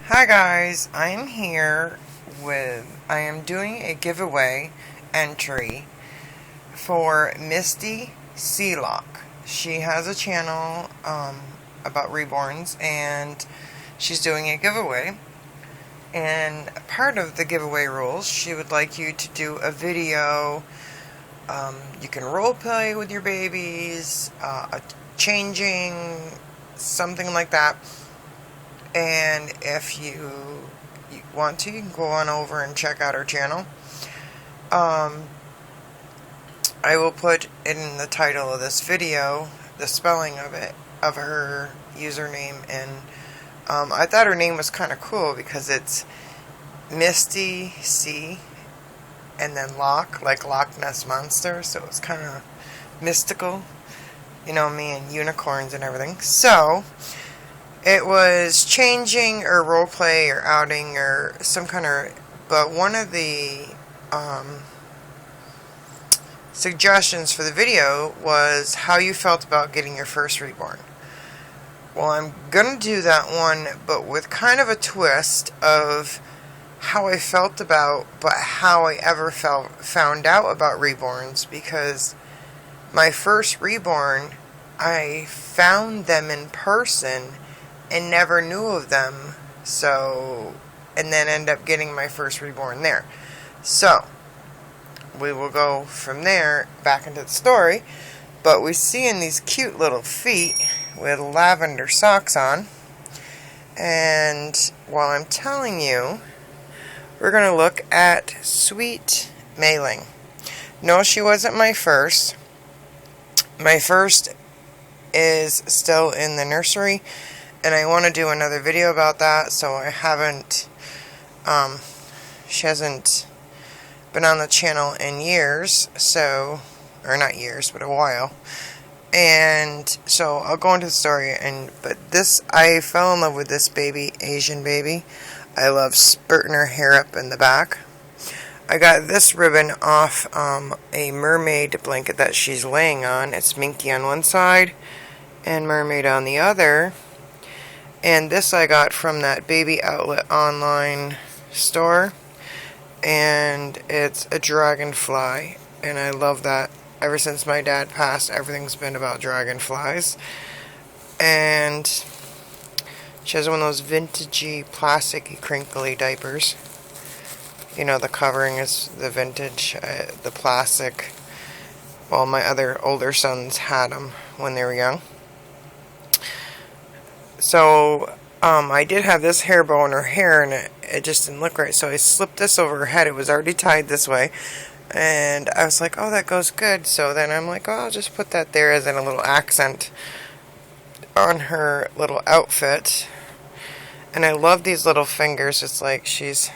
Hi guys, I am doing a giveaway entry for Misty Sealock. She has a channel about reborns and she's doing a giveaway. And part of the giveaway rules, she would like you to do a video. You can role play with your babies, changing, something like that. And if you want to, you can go on over and check out her channel. I will put in the title of this video the spelling of her username, and I thought her name was kind of cool because it's Misty C and then Loch, like Loch Ness Monster, so it's kind of mystical, me and unicorns and everything. So it was changing or roleplay or outing or some kind of, but one of the suggestions for the video was how you felt about getting your first reborn. Well, I'm going to do that one, but with kind of a twist of how I felt about, but how I ever found out about reborns, because my first reborn, I found them in person and never knew of them, and then end up getting my first reborn there. So we will go from there back into the story, but we see in these cute little feet with lavender socks on, and while I'm telling you, we're going to look at Sweet Mailing. No, she wasn't my first. My first is still in the nursery, and I want to do another video about that, so I haven't, she hasn't been on the channel in years, or not years, but a while, and so I'll go into the story, but I fell in love with this baby, Asian baby. I love spurting her hair up in the back. I got this ribbon off a mermaid blanket that she's laying on. It's Minky on one side and Mermaid on the other. And this I got from that Baby Outlet online store, and it's a dragonfly, and I love that. Ever since my dad passed, everything's been about dragonflies. And she has one of those vintagey, plasticky, crinkly diapers. The covering is the vintage, the plastic. Well, my other older sons had them when they were young. So, I did have this hair bow in her hair, and it just didn't look right, so I slipped this over her head. It was already tied this way, and I was like, oh, that goes good. So then I'm like, oh, I'll just put that there as in a little accent on her little outfit. And I love these little fingers. It's like she's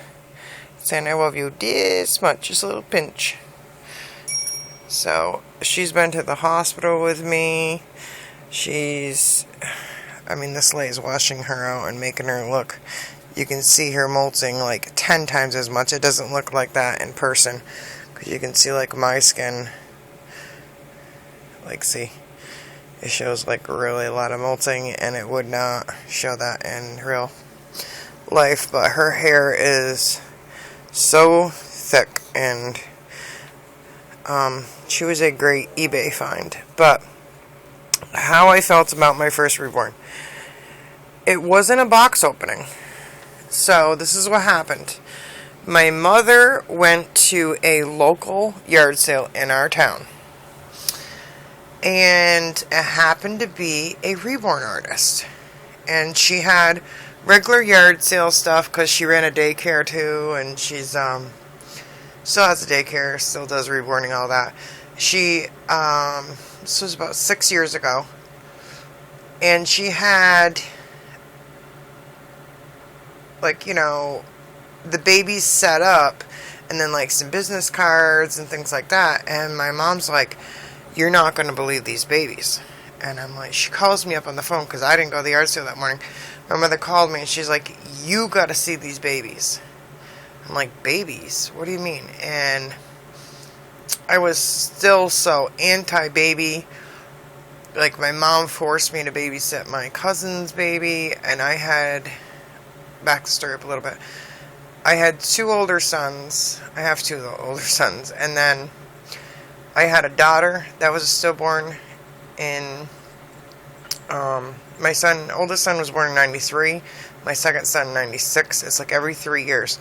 saying, I love you this much, just a little pinch. So, she's been to the hospital with me. This lady's washing her out and making her look, you can see her molting like 10 times as much. It doesn't look like that in person, because you can see like my skin, see, it shows like really a lot of molting, and it would not show that in real life. But her hair is so thick, and she was a great eBay find. But how I felt about my first reborn. It wasn't a box opening. So this is what happened. My mother went to a local yard sale in our town, and it happened to be a reborn artist. And she had regular yard sale stuff because she ran a daycare too, and she's still has a daycare, still does reborning, all that. She this was about 6 years ago, and she had the babies set up, and then some business cards and things like that. And my mom's like, you're not going to believe these babies. And I'm like, she calls me up on the phone because I didn't go to the yard sale that morning. My mother called me and she's like, you got to see these babies. I'm like, babies? What do you mean? And I was still so anti-baby. My mom forced me to babysit my cousin's baby, and I had back the story up a little bit. I had two older sons. I have two older sons. And then I had a daughter that was a stillborn in, my oldest son was born in 93. My second son, 96. It's like every 3 years.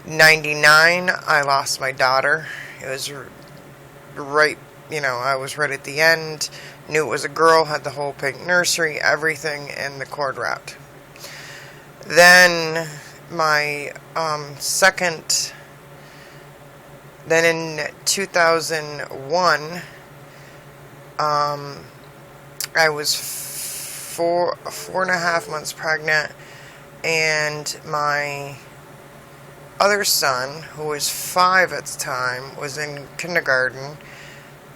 99, I lost my daughter. It was right, I was right at the end. Knew it was a girl, had the whole pink nursery, everything, and the cord wrapped. Then my then in 2001, I was 4.5 months pregnant, and my other son, who was 5 at the time, was in kindergarten,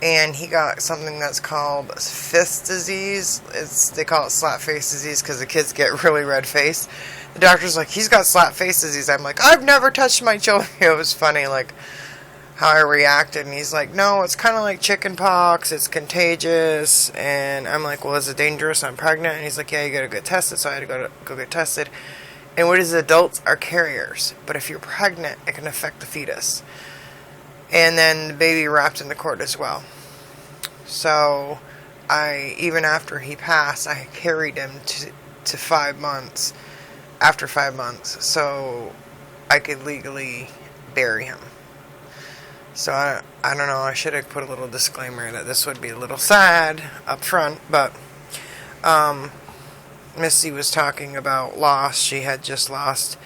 and he got something that's called fist disease. They call it slap face disease because the kids get really red face. The doctor's like, he's got slap face disease. I'm like, I've never touched my children. It was funny, like, how I reacted, and he's like, no, it's kind of like chicken pox, it's contagious. And I'm like, well, is it dangerous? I'm pregnant. And he's like, yeah, you gotta get tested. So I had to go get tested. And what is, adults are carriers, but if you're pregnant, it can affect the fetus. And then the baby wrapped in the cord as well. So even after he passed, I carried him to 5 months, after 5 months, so I could legally bury him. So I don't know, I should have put a little disclaimer that this would be a little sad up front, but Misty was talking about loss. She had just lost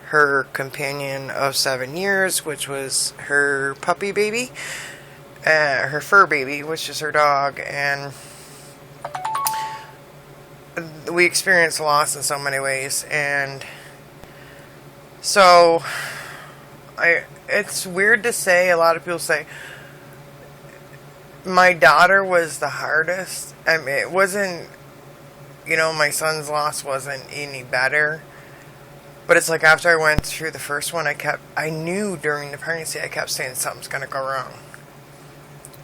her companion of 7 years, which was her puppy baby, her fur baby, which is her dog, and we experienced loss in so many ways. And so it's weird to say. A lot of people say my daughter was the hardest. I mean, it wasn't, my son's loss wasn't any better. But it's like after I went through the first one, I knew during the pregnancy, I kept saying something's going to go wrong.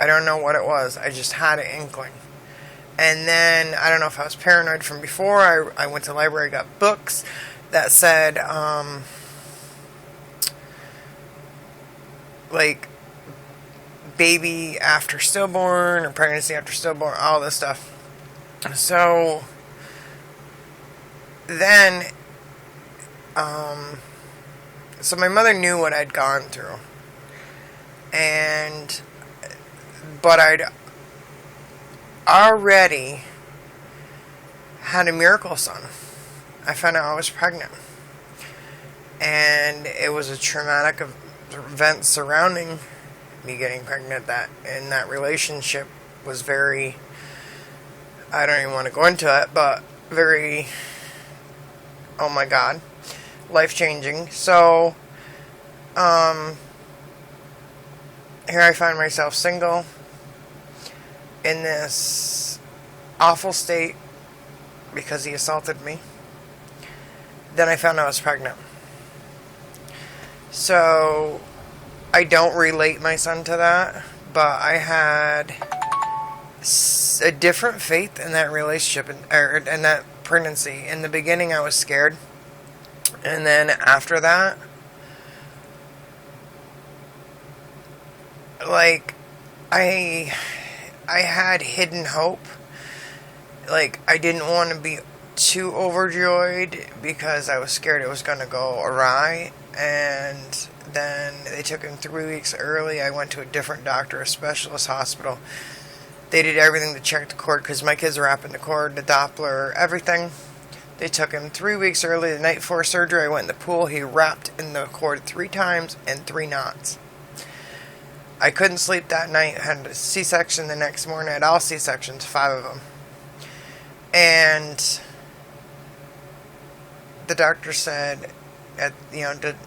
I don't know what it was. I just had an inkling. And then, I don't know if I was paranoid from before. I went to the library, got books that said, like, baby after stillborn, or pregnancy after stillborn, all this stuff. So, then, so my mother knew what I'd gone through. But I'd already had a miracle son. I found out I was pregnant. And it was a traumatic event surrounding me getting pregnant in that relationship was very, I don't even want to go into it, but very, oh my God, life-changing. So, here I find myself single in this awful state because he assaulted me. Then I found out I was pregnant. So I don't relate my son to that, but I had a different faith in that relationship or in that pregnancy. In the beginning, I was scared, and then after that, like, I had hidden hope. Like, I didn't want to be too overjoyed because I was scared it was going to go awry. And then they took him 3 weeks early. I went to a different doctor, a specialist hospital. They did everything to check the cord because my kids were wrapping the cord, the Doppler, everything. They took him 3 weeks early. The night before surgery, I went in the pool. He wrapped in the cord 3 times and 3 knots. I couldn't sleep that night. I had a C-section the next morning. I had all C-sections, 5 of them. And the doctor said, it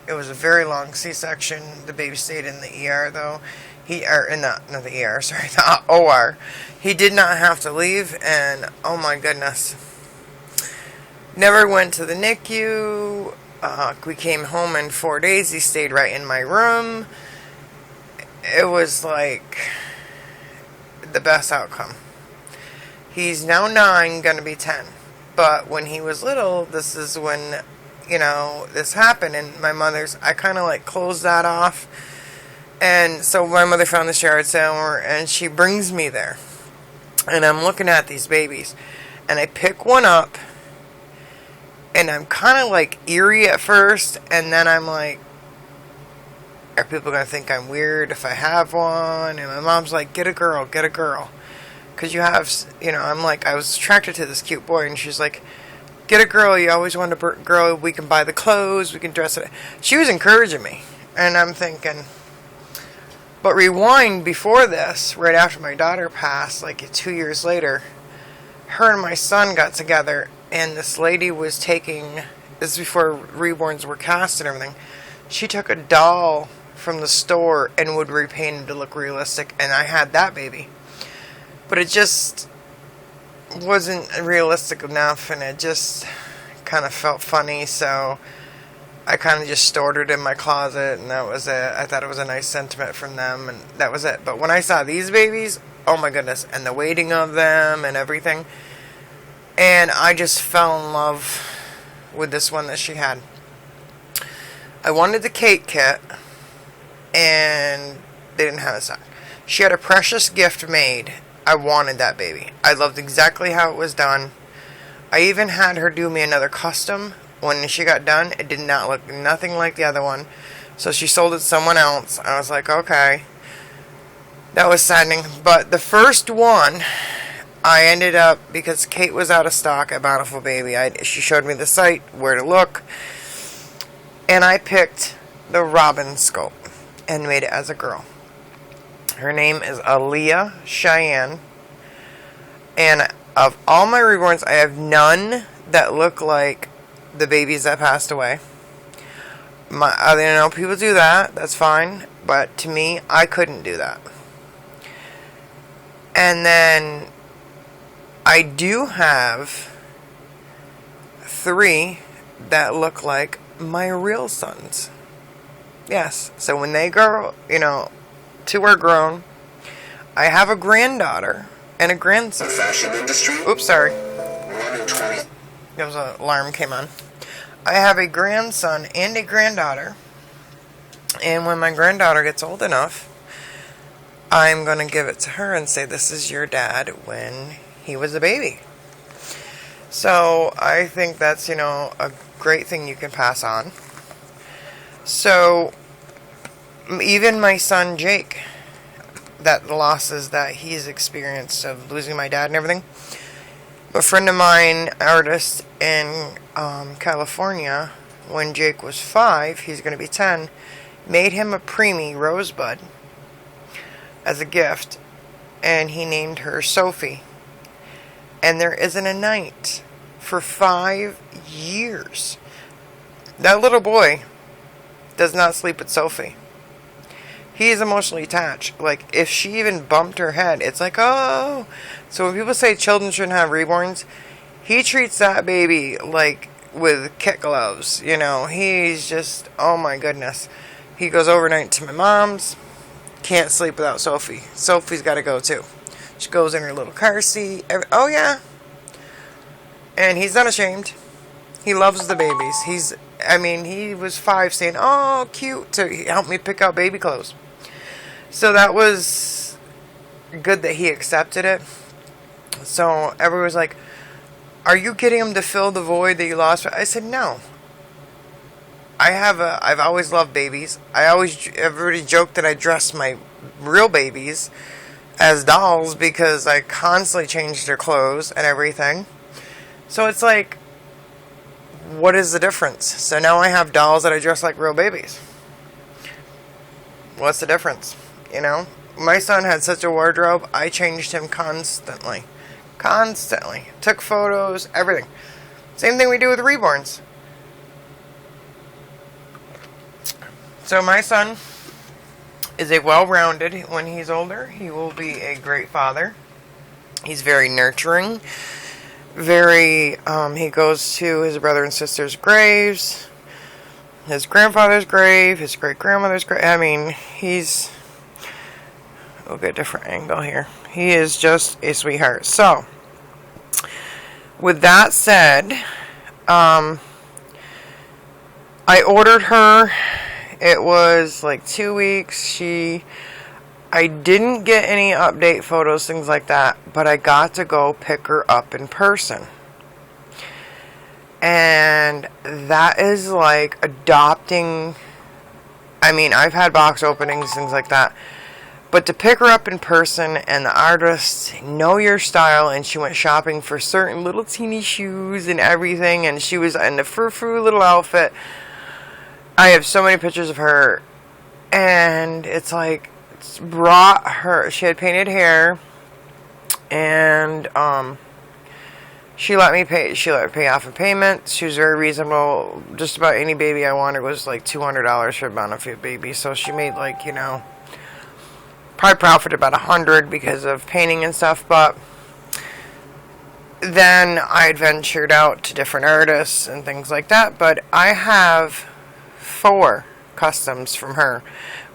was a very long C-section. The baby stayed in the ER, though. Not the ER, sorry, the OR. He did not have to leave, and oh my goodness. Never went to the NICU. We came home in 4 days. He stayed right in my room. It was like the best outcome. He's now 9, gonna be 10. But when he was little, this is when, you know, this happened. And my mother's, I kind of like closed that off. And so my mother found this yard sale, and she brings me there. And I'm looking at these babies. And I pick one up. And I'm kind of like eerie at first. And then I'm like, are people going to think I'm weird if I have one? And my mom's like, get a girl, get a girl. Because you have, you know, I'm like, I was attracted to this cute boy. And she's like, get a girl. You always want a girl. We can buy the clothes. We can dress it. She was encouraging me. And I'm thinking... But rewind before this, right after my daughter passed, like 2 years later, her and my son got together, and this lady was taking, this is before reborns were cast and everything, she took a doll from the store and would repaint it to look realistic, and I had that baby. But it just wasn't realistic enough, and it just kind of felt funny, so... I kind of just stored it in my closet, and that was it. I thought it was a nice sentiment from them, and that was it. But when I saw these babies, oh my goodness, and the weighting of them and everything, and I just fell in love with this one that she had. I wanted the cake kit, and they didn't have a stock. She had a precious gift made. I wanted that baby. I loved exactly how it was done. I even had her do me another custom. When she got done, it did not look nothing like the other one. So she sold it to someone else. I was like, okay. That was saddening. But the first one, I ended up, because Kate was out of stock at Bountiful Baby, she showed me the site, where to look. And I picked the Robin sculpt and made it as a girl. Her name is Aaliyah Cheyenne. And of all my reborns, I have none that look like the babies that passed away. I know people do that. That's fine. But to me, I couldn't do that. And then I do have 3 that look like my real sons. Yes. So when they grow, you know, 2 are grown. I have a granddaughter and a grandson. The fashion industry? Oops, sorry. 1 in 20. There was an alarm came on. I have a grandson and a granddaughter. And when my granddaughter gets old enough, I'm going to give it to her and say, this is your dad when he was a baby. So I think that's, you know, a great thing you can pass on. So even my son Jake, that the losses that he's experienced of losing my dad and everything, a friend of mine, artist in California, when Jake was 5, he's going to be 10, made him a preemie rosebud as a gift, and he named her Sophie. And there isn't a night for 5 years that little boy does not sleep with Sophie. He is emotionally attached. Like, if she even bumped her head, it's like, oh. So when people say children shouldn't have reborns, he treats that baby like with kit gloves. You know, he's just, oh my goodness. He goes overnight to my mom's. Can't sleep without Sophie. Sophie's got to go too. She goes in her little car seat. Oh yeah. And he's not ashamed. He loves the babies. He was 5 saying, oh, cute, to help me pick out baby clothes. So that was good that he accepted it. So everyone was like, are you getting him to fill the void that you lost? I said, no. I've always loved babies. Everybody joked that I dressed my real babies as dolls because I constantly changed their clothes and everything. So it's like, what is the difference? So now I have dolls that I dress like real babies. What's the difference? You know? My son had such a wardrobe, I changed him constantly. Constantly. Took photos, everything. Same thing we do with reborns. So my son is a well-rounded. When he's older, he will be a great father. He's very nurturing. He goes to his brother and sister's graves, his grandfather's grave, his great-grandmother's grave. We'll get a different angle here. He is just a sweetheart. So, with that said, I ordered her. It was like 2 weeks. I didn't get any update photos, things like that, but I got to go pick her up in person. And that is like adopting. I mean, I've had box openings, things like that. But to pick her up in person and the artists know your style, and she went shopping for certain little teeny shoes and everything, and she was in a frou-frou little outfit. I have so many pictures of her, and it's like, it's brought her, she had painted hair, and she let me pay off in payments. She was very reasonable. Just about any baby I wanted was like $200 for a benefit baby, so she made like, you know, probably profited about $100 because of painting and stuff. But then I ventured out to different artists and things like that. But I have 4 customs from her.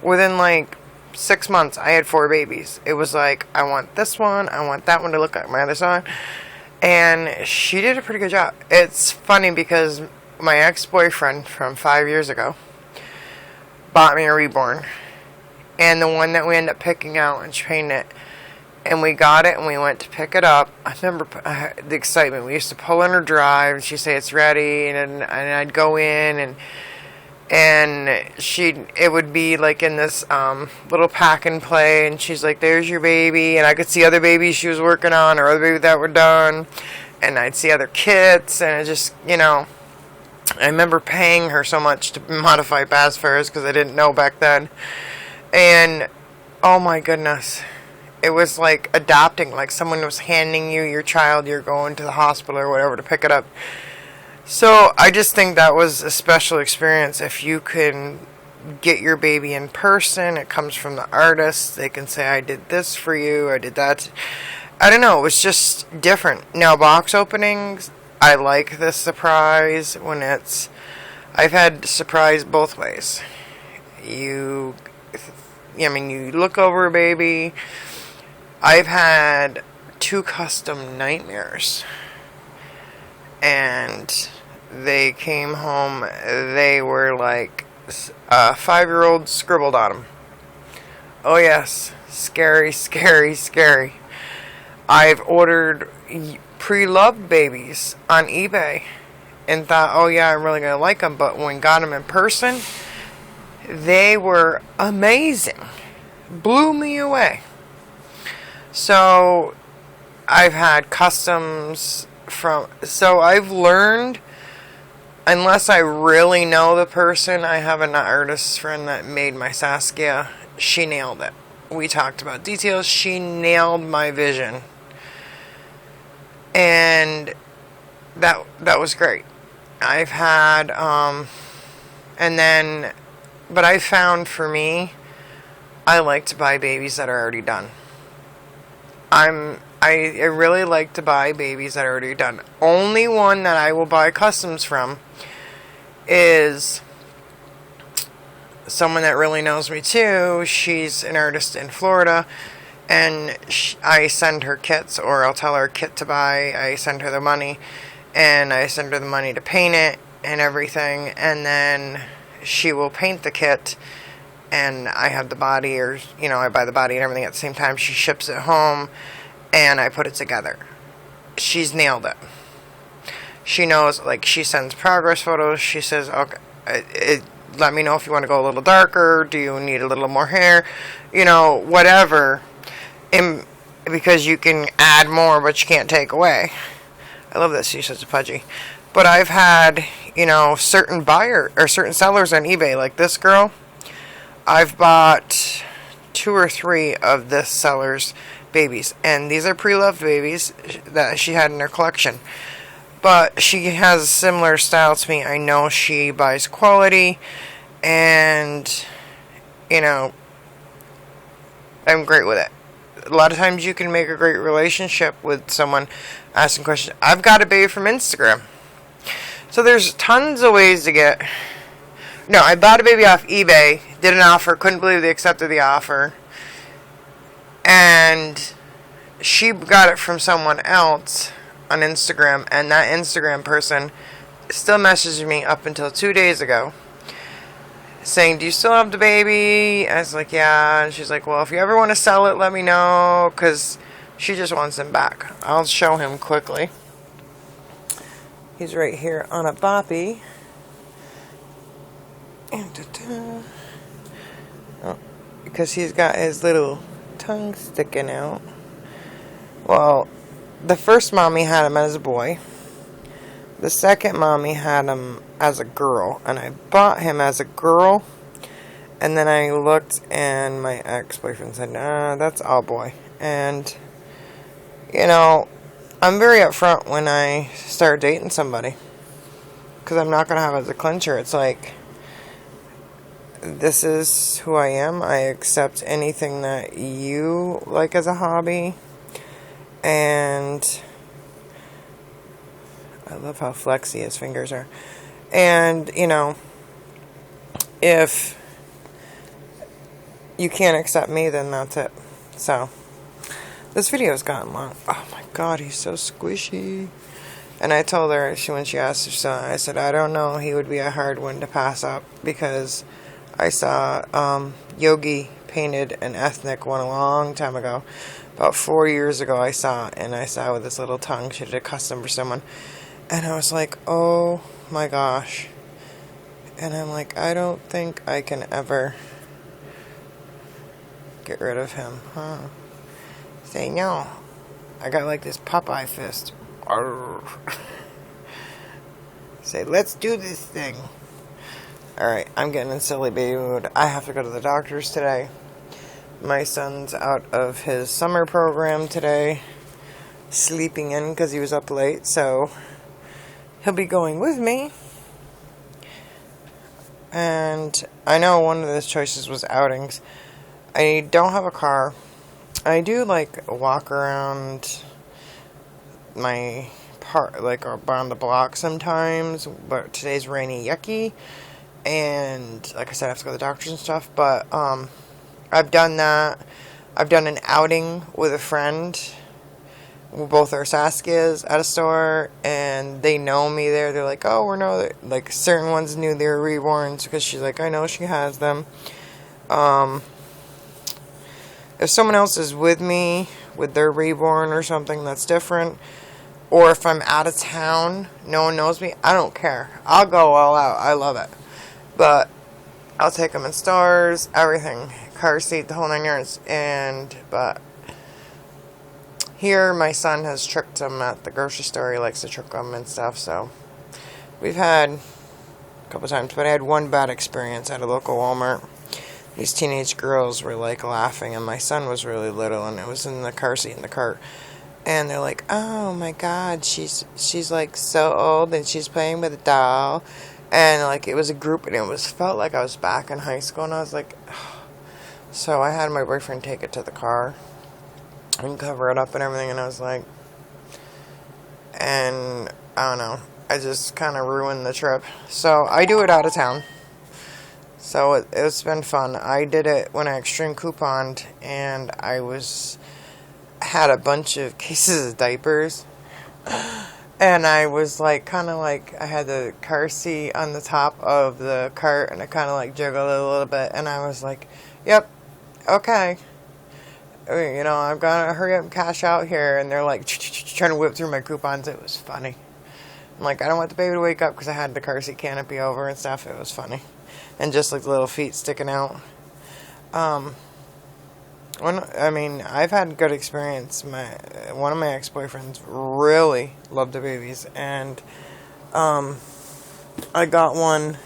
Within like 6 months, I had 4 babies. It was like, I want this one, I want that one to look like my other son. And she did a pretty good job. It's funny because my ex-boyfriend from 5 years ago bought me a reborn. And the one that we ended up picking out and painting it, and we got it and we went to pick it up. I remember the excitement. We used to pull in her drive and she'd say it's ready, and I'd go in and it would be like in this little pack and play, and she's like, there's your baby, and I could see other babies she was working on or other babies that were done, and I'd see other kits, and it just, you know, I remember paying her so much to modify pass fares because I didn't know back then. And oh my goodness, it was like adopting, like someone was handing you your child, you're going to the hospital or whatever to pick it up. So I just think that was a special experience. If you can get your baby in person, it comes from the artist, they can say, I did this for you, I did that. I don't know, it was just different. Now, box openings, I like the surprise when it's, I've had surprise both ways. You look over a baby. I've had 2 custom nightmares, and they came home, they were like a 5-year-old scribbled on them. Oh yes, scary, scary, scary. I've ordered pre-loved babies on eBay and thought, oh yeah, I'm really gonna like them, but when got them in person, they were amazing. Blew me away. So I've had customs so I've learned, unless I really know the person, I have an artist friend that made my Saskia. She nailed it. We talked about details. She nailed my vision. And that was great. I've had, but I found for me, I like to buy babies that are already done. I really like to buy babies that are already done. Only one that I will buy customs from is someone that really knows me too. She's an artist in Florida, and I send her kits, or I'll tell her a kit to buy. I send her the money, and I send her the money to paint it and everything, and then she will paint the kit, and I have the body, or, you know, I buy the body and everything at the same time. She ships it home, and I put it together. She's nailed it. She knows, like, she sends progress photos. She says, okay, let me know if you want to go a little darker. Do you need a little more hair? You know, whatever. Because you can add more, but you can't take away. I love that she's such a pudgy. But I've had, you know, certain sellers on eBay, like this girl. I've bought 2 or 3 of this seller's babies, and these are pre-loved babies that she had in her collection. But she has a similar style to me. I know she buys quality, and, you know, I'm great with it. A lot of times you can make a great relationship with someone asking questions. I've got a baby from Instagram. So there's tons of ways to get... No, I bought a baby off eBay, did an offer, couldn't believe they accepted the offer. And she got it from someone else on Instagram, and that Instagram person still messages me up until 2 days ago saying, do you still have the baby? I was like, yeah. And she's like, well, if you ever want to sell it, let me know, because she just wants him back. I'll show him quickly. He's right here on a boppy. Oh, because he's got his little tongue sticking out. Well, the first mommy had him as a boy. The second mommy had him as a girl, and I bought him as a girl. And then I looked, and my ex-boyfriend said, nah, that's all boy. And, you know, I'm very upfront when I start dating somebody, because I'm not going to have it as a clincher. It's like, this is who I am. I accept anything that you like as a hobby. And I love how flexy his fingers are. And, you know, if you can't accept me, then that's it. So, this video has gotten long. Oh my god, he's so squishy. And I told her, when she asked her son, I said, I don't know, he would be a hard one to pass up, because I saw Yogi painted an ethnic one a long time ago. About 4 years ago I saw with this little tongue. She did a custom for someone. And I was like, oh my gosh. And I'm like, I don't think I can ever get rid of him, huh? Say no. I got like this Popeye fist. Arr. Say, let's do this thing. Alright, I'm getting in silly baby mood. I have to go to the doctor's today. My son's out of his summer program today, sleeping in because he was up late, so he'll be going with me. And I know one of his choices was outings. I don't have a car. I do like walk around my part, like around the block sometimes, but today's rainy, yucky, and like I said, I have to go to the doctors and stuff. But I've done that. I've done an outing with a friend. We both are Saskias at a store, and they know me there. They're like, oh, we're no, like certain ones knew they were reborns, because she's like, I know she has them. If someone else is with me with their reborn or something, that's different. Or if I'm out of town, no one knows me, I don't care. I'll go all out. I love it. But I'll take them in stores, everything. Car seat, the whole 9 yards. But here, my son has tricked him at the grocery store. He likes to trick them and stuff. So we've had a couple times. But I had one bad experience at a local Walmart. These teenage girls were like laughing, and my son was really little, and it was in the car seat in the cart. And they're like, oh my god, she's like so old, and she's playing with a doll. And like, it was a group, and it felt like I was back in high school, and I was like, oh. So I had my boyfriend take it to the car and cover it up and everything, and I was like, and I don't know, I just kind of ruined the trip. So I do it out of town. So it's been fun. I did it when I extreme couponed, and I had a bunch of cases of diapers, and I was like, kind of like, I had the car seat on the top of the cart, and I kind of like jiggled it a little bit, and I was like, yep, okay, you know, I'm gonna hurry up and cash out here. And they're like trying to whip through my coupons. It was funny. I'm like, I don't want the baby to wake up, because I had the car seat canopy over and stuff. It was funny. And just like the little feet sticking out. I've had good experience. One of my ex-boyfriends really loved the babies, and I got one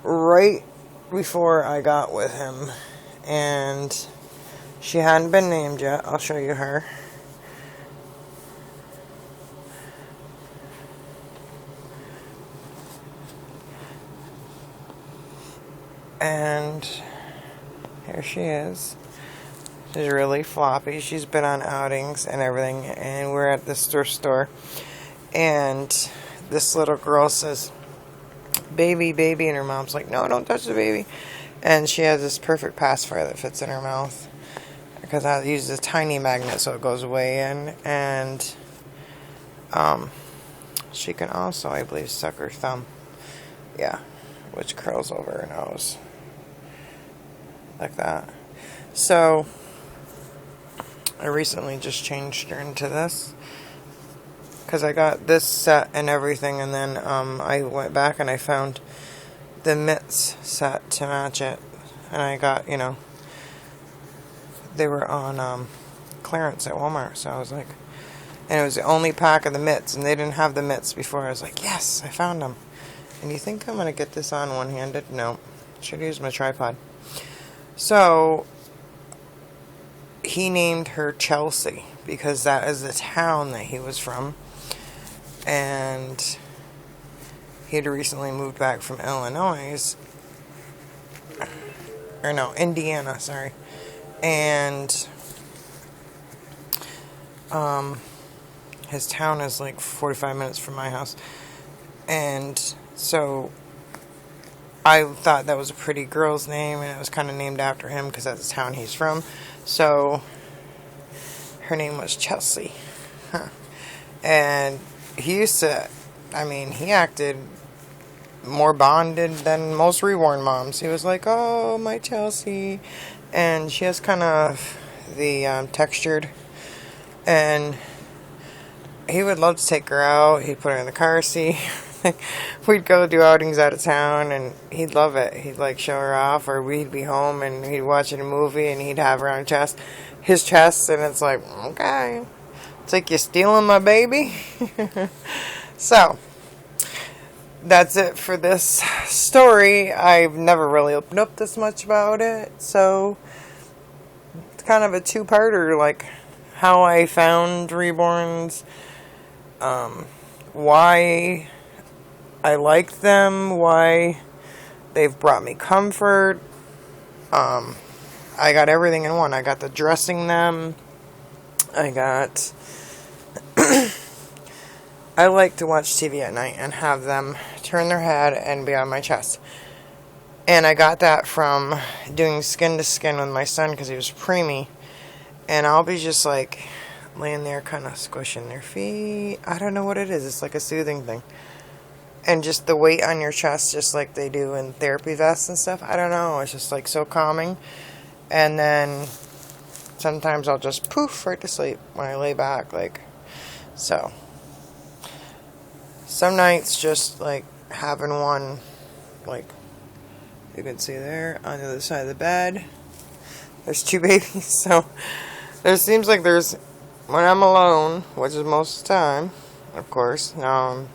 right before I got with him, and she hadn't been named yet. I'll show you her. And here she is. She's really floppy. She's been on outings and everything. And we're at this store. And this little girl says, baby, baby. And her mom's like, no, don't touch the baby. And she has this perfect pacifier that fits in her mouth, because I use a tiny magnet so it goes way in. And she can also, I believe, suck her thumb. Yeah. which curls over her nose. Like that. So, I recently just changed her into this. Because I got this set and everything, and then I went back and I found the mitts set to match it. And I got, they were on clearance at Walmart, so I was like, and it was the only pack of the mitts, and they didn't have the mitts before. I was like, yes, I found them. And you think I'm going to get this on one-handed? No. Should use my tripod. So, he named her Chelsea, because that is the town that he was from. And he had recently moved back from Indiana, sorry. And his town is like 45 minutes from my house. And so I thought that was a pretty girl's name, and it was kind of named after him because that's the town he's from. So her name was Chelsea. And he used to, he acted more bonded than most reborn moms. He was like, oh, my Chelsea. And she has kind of the textured. And he would love to take her out. He'd put her in the car seat. We'd go do outings out of town, and he'd love it. He'd like show her off, or we'd be home and he'd watch a movie and he'd have her on his chest, and it's like, okay. It's like, you're stealing my baby? So, that's it for this story. I've never really opened up this much about it, so it's kind of a two-parter, like how I found reborns, why I like them, why they've brought me comfort. I got everything in one. I got the dressing them. I got... I like to watch TV at night and have them turn their head and be on my chest. And I got that from doing skin to skin with my son because he was preemie. And I'll be just like laying there kind of squishing their feet. I don't know what it is. It's like a soothing thing. And just the weight on your chest, just like they do in therapy vests and stuff. I don't know. It's just like so calming. And then sometimes I'll just poof right to sleep when I lay back. So. Some nights just like having one, like you can see there on the other side of the bed. There's two babies. So there seems like when I'm alone, which is most of the time, of course. Now I'm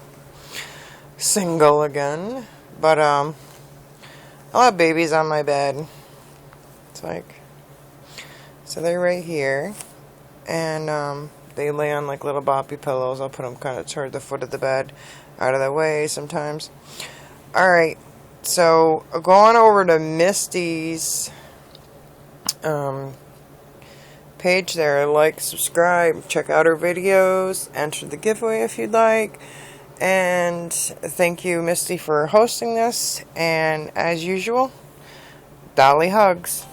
single again. But I'll have babies on my bed. It's like, so they're right here. And they lay on like little boppy pillows. I'll put them kind of toward the foot of the bed, out of the way sometimes. Alright, so going over to Misty's page there. Like, subscribe, check out her videos, enter the giveaway if you'd like. And thank you, Misty, for hosting this. And as usual, Dolly hugs.